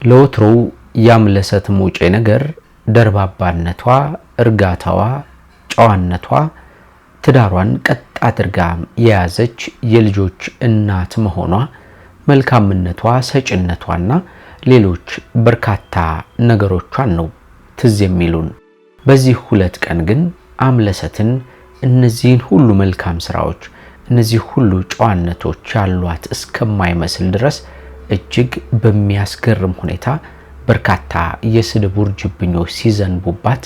ለወትሮው ያምለሰት ሙጬ ነገር ደርባባነቷ፣ እርጋታዋ፣ ጨዋነቷ ትዳሯን ቀጥ አድርጋ የያዘች የልጆች እናት መሆኗ፣ መልካምነቷ፣ ሰጭነቷና ሌሎች በርካታ ነገሮቿን ነው ትዝ የሚሉን። በዚህ ሁለት ቀን ግን አምለሰትን እነዚህን ሁሉ መልካም ስራዎች እነዚህ ሁሉ ጨዋነቶች ያሏት እስከማይመስል ድረስ እጅግ በሚያስገርም ሁኔታ በርካታ የስድብ ውርጅብኞች ሲዘንቡባት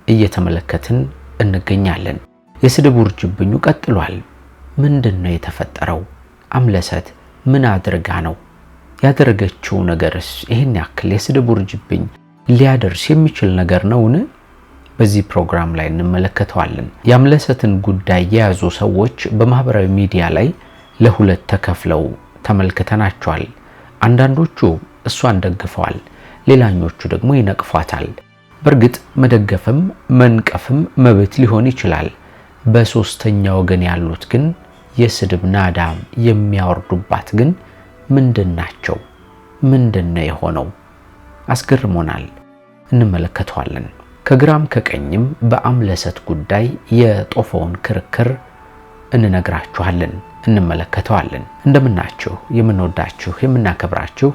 እየተመለከትን እንገኛለን። የስድብ ውርጅብኙ ቀጥሏል። ምንድነው የተፈጠረው? አምለሰት ምን አድርጋ ነው? ያደረገችው ነገርስ ይሄን ያክል የስድብ ውርጅብኝ ሊያደርስ የሚችል ነገር ነውን? በዚህ ፕሮግራም ላይ እንመለከተዋለን። የአምለሰትን ጉዳይ የያዙ ሰዎች በማህበራዊ ሚዲያ ላይ ለሁለት ተከፍለው ተመልክተናቸዋል። አንዳንዶቹ እሷን ደግፈዋል፣ ሌላኞቹ ደግሞ ይነቅፏታል። በእርግጥ መደገፍም መንቀፍም መብት ሊሆን ይችላል። በሶስተኛ ወገን ያሉት ግን የስድብ ናዳ የሚያወርዱባት ግን ምንድናቸው? ምንድነው የሆነው? አስገርሞናል። እንመለከተዋለን። ከግራም ከቀኝም በአምለሰት ጉዳይ የጦፈውን ክርክር እንነግራችኋለን፣ እንመለከተዋለን። እንደምናችሁ የምንወዳችሁ የምናከብራችሁ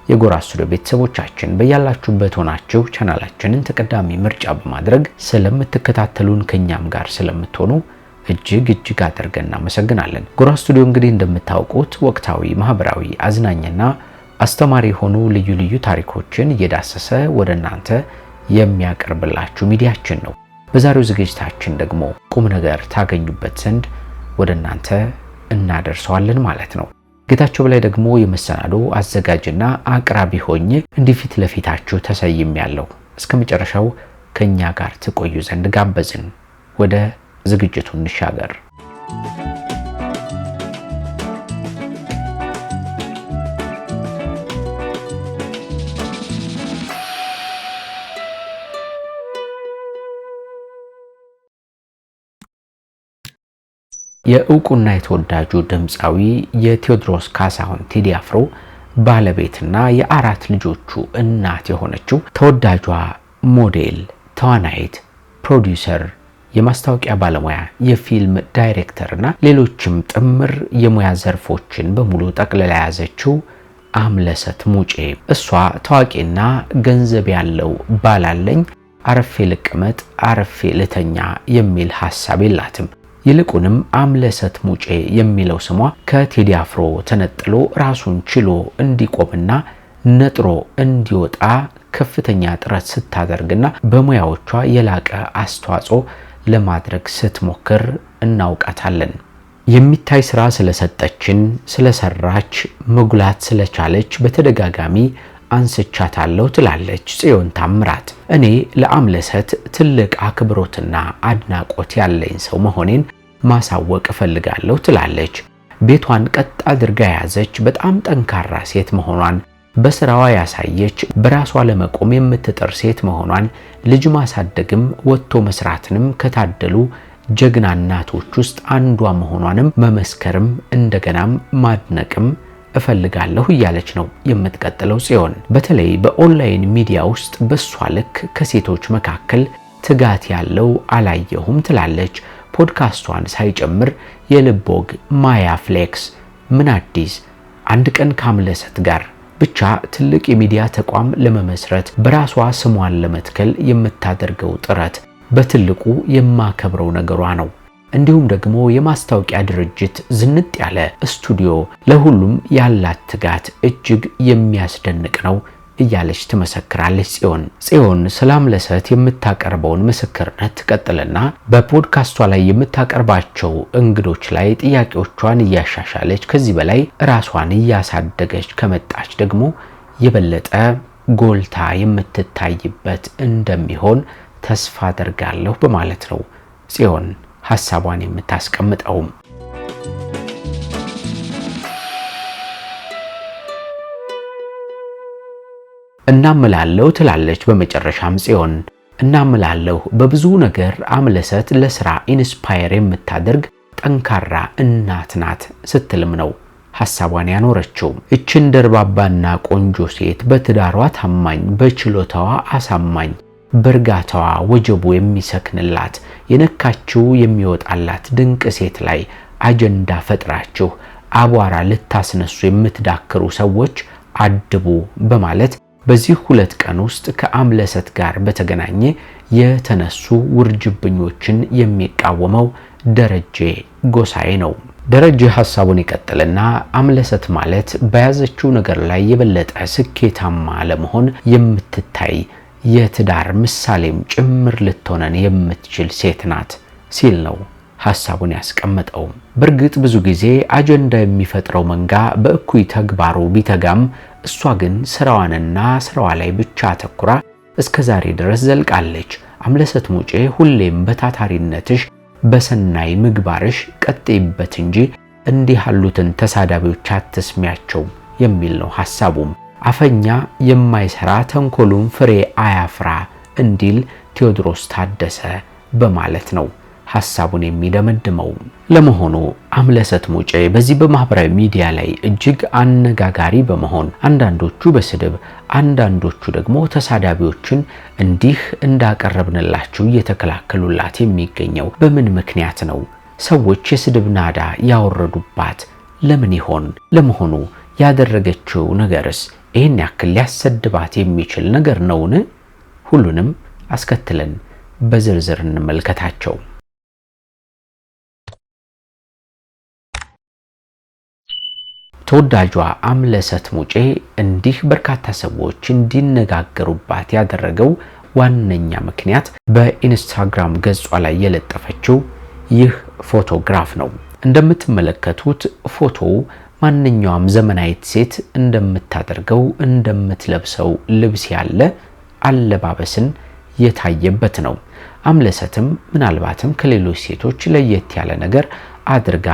የጎራ ስቱዲዮ ቤተሰቦቻችን በያላችሁበት ሆናችሁ ቻናላችንን ተቀዳሚ ምርጫ በማድረግ ስለምትከታተሉን ከኛም ጋር ስለምትሆኑ እጅግ አድርገን እናመሰግናለን። ጎራ ስቱዲዮ እንግዲህ እንደምታውቁት ወቅታዊ፣ ማህበራዊ፣ አዝናኝና አስተማሪ የሆኑ ልዩ ልዩ ታሪኮችን እየዳሰሰ ወደ እናንተ የሚያቀርብላችሁ ሚዲያችን ነው። በዛሬው ዝግጅታችን ደግሞ ቁም ነገር ታገኙበት ዘንድ ወደ እናንተ እናደርሰዋለን ማለት ነው። ጌታቸው በላይ ደግሞ የመሰናዶ አዘጋጅና አቅራቢ ሆኜ እንዲህ ፊት ለፊታችሁ ተሰይሜያለሁ። እስከ መጨረሻው ከኛ ጋር ትቆዩ ዘንድ ጋበዝን። ወደ ዝግጅቱ እንሻገር። የእውቁና የተወዳጁ ድምፃዊ የቴዎድሮስ ካሳሁን ቴዲ አፍሮ ባለቤትና የአራት ልጆቹ እናት የሆነችው ተወዳጇ ሞዴል፣ ተዋናይት፣ ፕሮዲዩሰር፣ የማስታወቂያ ባለሙያ፣ የፊልም ዳይሬክተርና ሌሎችም ጥምር የሙያ ዘርፎችን በሙሉ ጠቅልላ ያዘችው አምለሰት ሙጬ እሷ ታዋቂና ገንዘብ ያለው ባላለኝ አረፌ ልቀመጥ አረፌ ልተኛ የሚል ሐሳብ የላትም። ይልቁንም አምለሰት ሙጬ የሚለው ስሟ ከቴዲ አፍሮ ተነጥሎ ራሱን ችሎ እንዲቆምና ነጥሮ እንዲወጣ ከፍተኛ ጥረት ስታደርግና በሙያዎቿ የላቀ አስተዋጽኦ ለማድረግ ስትሞክር እናውቃታለን። የሚታይ ስራ ስለሰጠችን፣ ስለሰራች፣ መጉላት ስለቻለች በተደጋጋሚ አንስቻታለሁ ትላለች ጽዮን ታምራት። እኔ ለአምለሰት ትልቅ አክብሮትና አድናቆት ያለኝ ሰው መሆኔን ማሳወቅ እፈልጋለሁ ትላለች። ቤቷን ቀጥ አድርጋ ያዘች፣ በጣም ጠንካራ ሴት መሆኗን በስራዋ ያሳየች፣ በራሷ ለመቆም የምትጥር ሴት መሆኗን፣ ልጅ ማሳደግም ወጥቶ መስራትንም ከታደሉ ጀግና እናቶች ውስጥ አንዷ መሆኗንም መመስከርም እንደገናም ማድነቅም እፈልጋለሁ እያለች ነው የምትቀጥለው ጽዮን። በተለይ በኦንላይን ሚዲያ ውስጥ በሷ ልክ ከሴቶች መካከል ትጋት ያለው አላየሁም ትላለች። ፖድካስቷን ሳይጨምር የልብ ወግ ማያ ፍሌክስ፣ ምን አዲስ፣ አንድ ቀን ከአምለሰት ጋር ብቻ ትልቅ የሚዲያ ተቋም ለመመስረት በራሷ ስሟን ለመትከል የምታደርገው ጥረት በትልቁ የማከብረው ነገሯ ነው። እንዲሁም ደግሞ የማስታወቂያ ድርጅት ዝንጥ ያለ ስቱዲዮ፣ ለሁሉም ያላት ትጋት እጅግ የሚያስደንቅ ነው እያለች ትመሰክራለች ጽዮን ስለ አምለሰት የምታቀርበውን ምስክርነት ትቀጥልና በፖድካስቷ ላይ የምታቀርባቸው እንግዶች ላይ ጥያቄዎቿን እያሻሻለች ከዚህ በላይ ራሷን እያሳደገች ከመጣች ደግሞ የበለጠ ጎልታ የምትታይበት እንደሚሆን ተስፋ አደርጋለሁ በማለት ነው ጽዮን ሐሳቧን የምታስቀምጠው። እናምላለሁ ትላለች በመጨረሻም ጽዮን። እናምላለሁ በብዙ ነገር አምለሰት ለስራ ኢንስፓየር የምታደርግ ጠንካራ እናት ናት ስትልም ነው ሐሳቧን ያኖረችው። እችን ደርባባና ቆንጆ ሴት በትዳሯ ታማኝ፣ በችሎታዋ አሳማኝ፣ በእርጋታዋ ወጀቡ የሚሰክንላት፣ የነካችው የሚወጣላት ድንቅ ሴት ላይ አጀንዳ ፈጥራችሁ አቧራ ልታስነሱ የምትዳክሩ ሰዎች አድቡ በማለት በዚህ 2 ቀን ውስጥ ከአምለሰት ጋር በተገናኘ የተነሱ ውርጅብኞችን የሚቃወመው ደረጀ ጎሳዬ ነው። ደረጀ ሐሳቡን ይቀጥልና አምለሰት ማለት በያዘችው ነገር ላይ የበለጠ ስኬታማ ለመሆን የምትታይ የትዳር ምሳሌም ጭምር ልትሆነን የምትችል ሴት ናት ሲል ነው ሐሳቡን ያስቀመጠው። በእርግጥ ብዙ ጊዜ አጀንዳ የሚፈጥረው መንጋ በእኩይ ተግባሩ ቢተጋም እሷ ግን ስራዋንና ስራዋ ላይ ብቻ አተኩራ እስከ ዛሬ ድረስ ዘልቃለች። አምለሰት ሙጬ ሁሌም በታታሪነትሽ በሰናይ ምግባርሽ ቀጥይበት እንጂ እንዲህ ያሉትን ተሳዳቢዎች አትስሚያቸው የሚል ነው ሐሳቡም። አፈኛ የማይሰራ ተንኮሉን ፍሬ አያፍራ እንዲል ቴዎድሮስ ታደሰ በማለት ነው ሐሳቡን የሚደመድመው። ለመሆኑ አምለሰት ሙጬ በዚህ በማህበራዊ ሚዲያ ላይ እጅግ አነጋጋሪ በመሆን አንዳንዶቹ በስድብ አንዳንዶቹ ደግሞ ተሳዳቢዎችን እንዲህ እንዳቀረብንላችሁ እየተከላከሉላት የሚገኘው በምን ምክንያት ነው? ሰዎች የስድብ ናዳ ያወረዱባት ለምን ይሆን? ለመሆኑ ያደረገችው ነገርስ ይህን ያክል ሊያሰድባት የሚችል ነገር ነውን? ሁሉንም አስከትለን በዝርዝር እንመልከታቸው። ተወዳጇ አምለሰት ሙጬ እንዲህ በርካታ ሰዎች እንዲነጋገሩባት ያደረገው ዋነኛ ምክንያት በኢንስታግራም ገጿ ላይ የለጠፈችው ይህ ፎቶግራፍ ነው። እንደምትመለከቱት ፎቶው ማንኛውም ዘመናዊት ሴት እንደምታደርገው እንደምትለብሰው ልብስ ያለ አለባበስን የታየበት ነው። አምለሰትም ምናልባትም ከሌሎች ሴቶች ለየት ያለ ነገር አድርጋ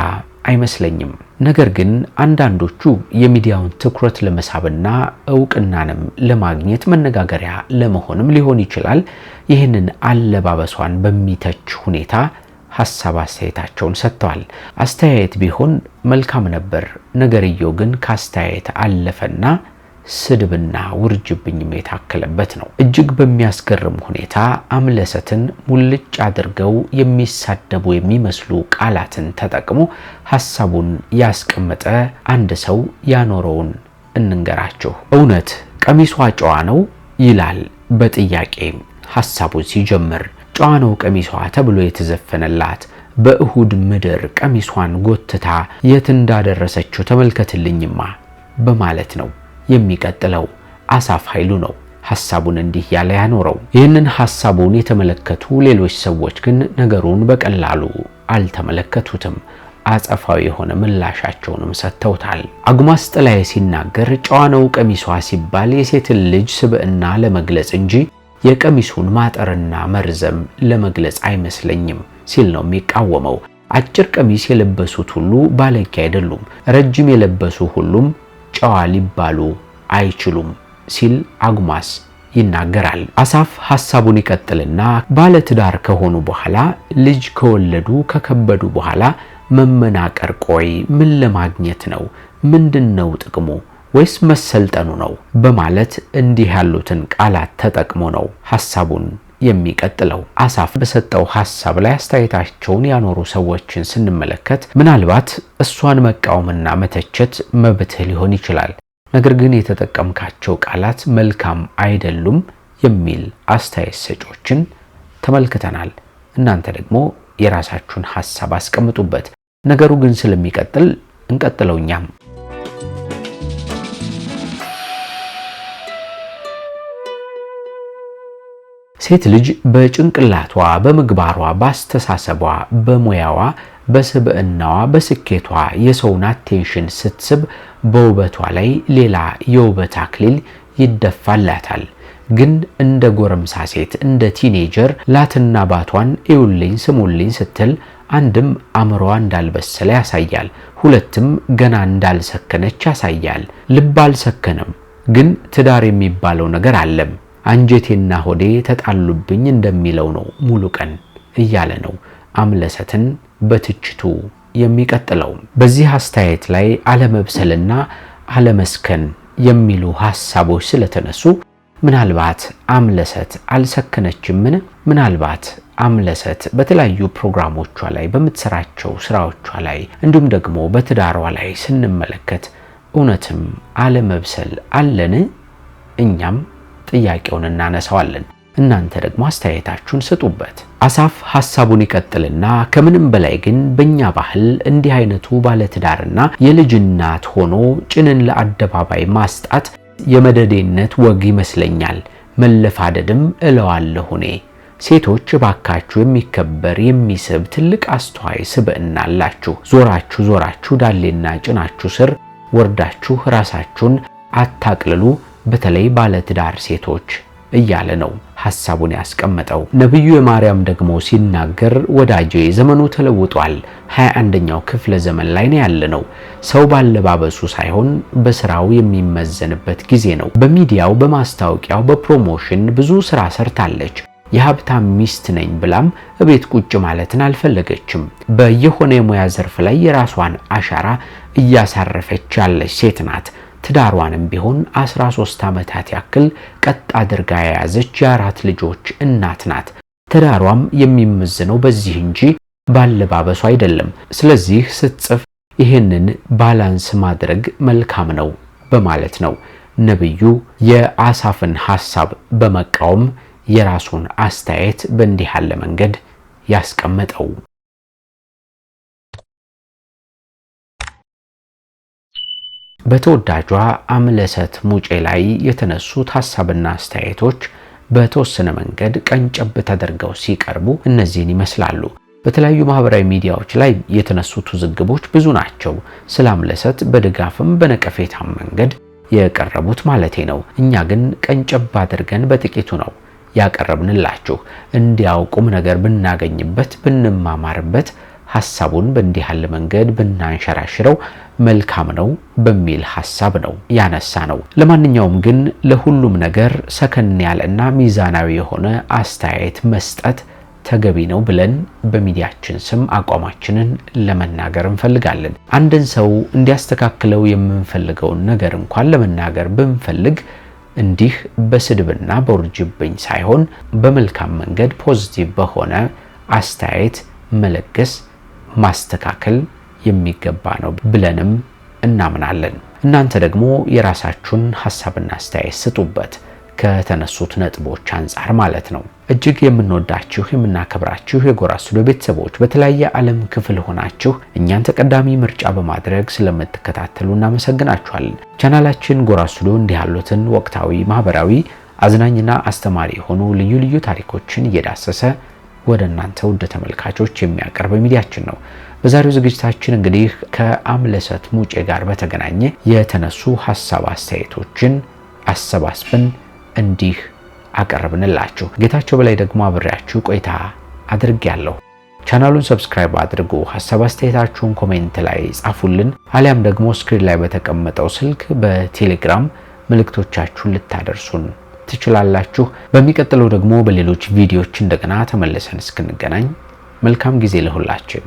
አይመስለኝም። ነገር ግን አንዳንዶቹ የሚዲያውን ትኩረት ለመሳብና እውቅናንም ለማግኘት መነጋገሪያ ለመሆንም ሊሆን ይችላል ይህንን አለባበሷን በሚተች ሁኔታ ሐሳብ አስተያየታቸውን ሰጥተዋል። አስተያየት ቢሆን መልካም ነበር። ነገርየው ግን ካስተያየት አለፈና ስድብና ውርጅብኝም የታከለበት ነው። እጅግ በሚያስገርም ሁኔታ አምለሰትን ሙልጭ አድርገው የሚሳደቡ የሚመስሉ ቃላትን ተጠቅሞ ሐሳቡን ያስቀመጠ አንድ ሰው ያኖረውን እንንገራችሁ። እውነት ቀሚሷ ጨዋ ነው ይላል በጥያቄ ሐሳቡን ሲጀምር። ጨዋ ነው ቀሚሷ ተብሎ የተዘፈነላት በእሁድ ምድር ቀሚሷን ጎትታ የት እንዳደረሰችው ተመልከትልኝማ በማለት ነው የሚቀጥለው። አሳፍ ኃይሉ ነው ሐሳቡን እንዲህ ያለ ያኖረው። ይህንን ሐሳቡን የተመለከቱ ሌሎች ሰዎች ግን ነገሩን በቀላሉ አልተመለከቱትም። አጸፋዊ የሆነ ምላሻቸውንም ሰጥተውታል። አጉማስ ጥላዬ ሲናገር ጨዋ ነው ቀሚሷ ሲባል የሴትን ልጅ ስብዕና ለመግለጽ እንጂ የቀሚሱን ማጠርና መርዘም ለመግለጽ አይመስለኝም ሲል ነው የሚቃወመው። አጭር ቀሚስ የለበሱት ሁሉ ባለጌ አይደሉም፣ ረጅም የለበሱ ሁሉም ጨዋ ሊባሉ አይችሉም ሲል አጉማስ ይናገራል። አሳፍ ሐሳቡን ይቀጥልና ባለትዳር ከሆኑ በኋላ ልጅ ከወለዱ ከከበዱ በኋላ መመናቀር ቆይ ምን ለማግኘት ነው? ምንድነው ጥቅሙ? ወይስ መሰልጠኑ ነው? በማለት እንዲህ ያሉትን ቃላት ተጠቅሞ ነው ሐሳቡን የሚቀጥለው። አሳፍ በሰጠው ሐሳብ ላይ አስተያየታቸውን ያኖሩ ሰዎችን ስንመለከት ምናልባት እሷን መቃወምና መተቸት መብትህ ሊሆን ይችላል፣ ነገር ግን የተጠቀምካቸው ቃላት መልካም አይደሉም የሚል አስተያየት ሰጪዎችን ተመልክተናል። እናንተ ደግሞ የራሳችሁን ሐሳብ አስቀምጡበት። ነገሩ ግን ስለሚቀጥል እንቀጥለውኛም። ሴት ልጅ በጭንቅላቷ፣ በምግባሯ፣ ባስተሳሰቧ፣ በሙያዋ፣ በስብዕናዋ፣ በስኬቷ የሰውን አቴንሽን ስትስብ በውበቷ ላይ ሌላ የውበት አክሊል ይደፋላታል። ግን እንደ ጎረምሳ ሴት እንደ ቲኔጀር ላትና ባቷን እዩልኝ ስሙልኝ ስትል አንድም አእምሮዋ እንዳልበሰለ ያሳያል፣ ሁለትም ገና እንዳልሰከነች ያሳያል። ልብ አልሰከነም፣ ግን ትዳር የሚባለው ነገር አለም። አንጀቴና ሆዴ ተጣሉብኝ እንደሚለው ነው ሙሉ ቀን እያለ ነው አምለሰትን በትችቱ የሚቀጥለው። በዚህ አስተያየት ላይ አለመብሰልና አለመስከን የሚሉ ሐሳቦች ስለተነሱ ምናልባት አምለሰት አልሰከነችምን? ምናልባት አምለሰት በተለያዩ ፕሮግራሞቿ ላይ በምትሰራቸው ስራዎቿ ላይ እንዲሁም ደግሞ በትዳሯ ላይ ስንመለከት እውነትም አለመብሰል አለን? እኛም ጥያቄውን እናነሳዋለን። እናንተ ደግሞ አስተያየታችሁን ስጡበት። አሳፍ ሐሳቡን ይቀጥልና ከምንም በላይ ግን በእኛ ባህል እንዲህ አይነቱ ባለትዳርና የልጅ እናት ሆኖ ጭንን ለአደባባይ ማስጣት የመደዴነት ወግ ይመስለኛል። መለፋደድም እለዋለሁ እኔ። ሴቶች ባካችሁ የሚከበር የሚስብ ትልቅ አስተዋይ ስብዕና አላችሁ። ዞራችሁ ዳሌና ጭናችሁ ስር ወርዳችሁ ራሳችሁን አታቅልሉ፣ በተለይ ባለትዳር ሴቶች እያለ ነው ሐሳቡን ያስቀመጠው። ነብዩ የማርያም ደግሞ ሲናገር ወዳጄ ዘመኑ ተለውጧል፣ 21ኛው ክፍለ ዘመን ላይ ነው ያለነው። ሰው ባለባበሱ ሳይሆን በስራው የሚመዘንበት ጊዜ ነው። በሚዲያው፣ በማስታወቂያው፣ በፕሮሞሽን ብዙ ስራ ሰርታለች። የሀብታም ሚስት ነኝ ብላም እቤት ቁጭ ማለትን አልፈለገችም። በየሆነ የሙያ ዘርፍ ላይ የራሷን አሻራ እያሳረፈች ያለች ሴት ናት። ትዳሯንም ቢሆን 13 ዓመታት ያክል ቀጥ አድርጋ የያዘች የ4 ልጆች እናት ናት። ትዳሯም የሚመዝነው በዚህ እንጂ ባለባበሱ አይደለም። ስለዚህ ስትጽፍ ይህንን ባላንስ ማድረግ መልካም ነው በማለት ነው ነብዩ የአሳፍን ሐሳብ በመቃወም የራሱን አስተያየት በእንዲህ ያለ መንገድ ያስቀመጠው። በተወዳጇ አምለሰት ሙጬ ላይ የተነሱት ሐሳብና አስተያየቶች በተወሰነ መንገድ ቀንጨብ ተደርገው ሲቀርቡ እነዚህን ይመስላሉ። በተለያዩ ማህበራዊ ሚዲያዎች ላይ የተነሱት ውዝግቦች ብዙ ናቸው። ስለ አምለሰት በድጋፍም በነቀፌታም መንገድ የቀረቡት ማለቴ ነው። እኛ ግን ቀንጨብ አድርገን በጥቂቱ ነው ያቀረብንላችሁ። እንዲያውቁም ነገር ብናገኝበት ብንማማርበት ሐሳቡን በእንዲህ ያለ መንገድ ብናንሸራሽረው መልካም ነው በሚል ሐሳብ ነው ያነሳ ነው። ለማንኛውም ግን ለሁሉም ነገር ሰከን ያለና ሚዛናዊ የሆነ አስተያየት መስጠት ተገቢ ነው ብለን በሚዲያችን ስም አቋማችንን ለመናገር እንፈልጋለን። አንድን ሰው እንዲያስተካክለው የምንፈልገውን ነገር እንኳን ለመናገር ብንፈልግ እንዲህ በስድብና በውርጅብኝ ሳይሆን በመልካም መንገድ ፖዚቲቭ በሆነ አስተያየት መለገስ ማስተካከል የሚገባ ነው ብለንም እናምናለን። እናንተ ደግሞ የራሳችሁን ሐሳብና አስተያየት ስጡበት ከተነሱት ነጥቦች አንፃር ማለት ነው። እጅግ የምንወዳችሁ የምናከብራችሁ የጎራ ስቱዲዮ ቤተሰቦች በተለያየ ዓለም ክፍል ሆናችሁ እኛን ተቀዳሚ ምርጫ በማድረግ ስለምትከታተሉ እናመሰግናችኋለን። ቻናላችን ጎራ ስቱዲዮ እንዲህ ያሉትን ወቅታዊ፣ ማህበራዊ፣ አዝናኝና አስተማሪ የሆኑ ልዩ ልዩ ታሪኮችን እየዳሰሰ ወደ እናንተ ውድ ተመልካቾች የሚያቀርብ ሚዲያችን ነው። በዛሬው ዝግጅታችን እንግዲህ ከአምለሰት ሙጬ ጋር በተገናኘ የተነሱ ሐሳብ አስተያየቶችን አሰባስበን እንዲህ አቀርብንላችሁ። ጌታቸው በላይ ደግሞ አብሬያችሁ ቆይታ አድርጌያለሁ። ቻናሉን ሰብስክራይብ አድርጉ። ሐሳብ አስተያየታችሁን ኮሜንት ላይ ጻፉልን፣ አሊያም ደግሞ ስክሪን ላይ በተቀመጠው ስልክ በቴሌግራም መልእክቶቻችሁን ልታደርሱን ትችላላችሁ። በሚቀጥለው ደግሞ በሌሎች ቪዲዮዎች እንደገና ተመልሰን እስክንገናኝ መልካም ጊዜ ለሁላችሁ።